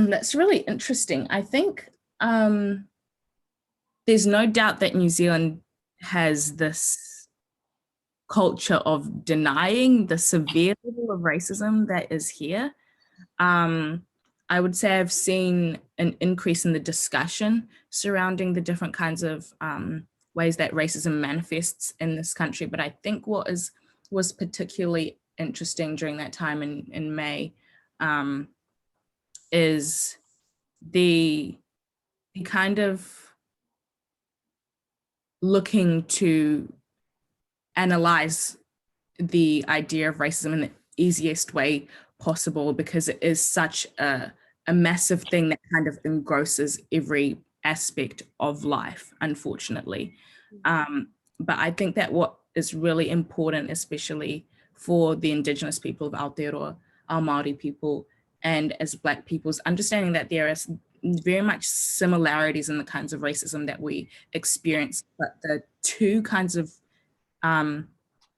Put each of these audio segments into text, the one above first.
That's really interesting. I think there's no doubt that New Zealand has this culture of denying the severe level of racism that is here. Um, I would say I've seen an increase in the discussion surrounding the different kinds of ways that racism manifests in this country. But I think what was particularly interesting during that time in May is the kind of looking to analyze the idea of racism in the easiest way possible, because it is such a massive thing that kind of engrosses every aspect of life, unfortunately. But I think that what is really important, especially for the Indigenous people of Aotearoa, our Māori people, and as Black peoples, understanding that there are very much similarities in the kinds of racism that we experience, but the two kinds of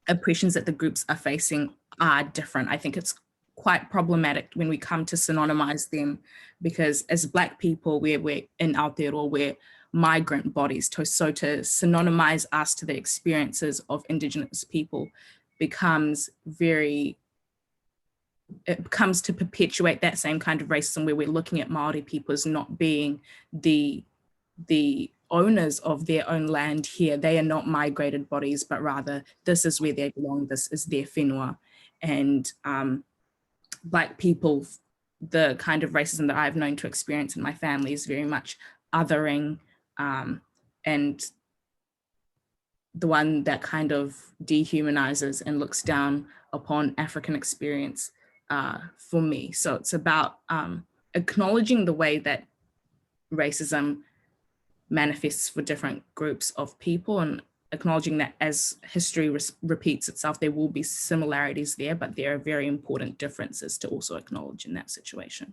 oppressions that the groups are facing are different. I think it's quite problematic when we come to synonymize them, because as Black people, we're in Aotearoa, we're migrant bodies. So to synonymize us to the experiences of Indigenous people becomes to perpetuate that same kind of racism, where we're looking at Māori people as not being the owners of their own land here. They are not migrated bodies, but rather this is where they belong, this is their whenua. And Black people, the kind of racism that I've known to experience in my family is very much othering, and the one that kind of dehumanizes and looks down upon African experience for me. So it's about acknowledging the way that racism manifests for different groups of people, and acknowledging that as history repeats itself, there will be similarities there, but there are very important differences to also acknowledge in that situation.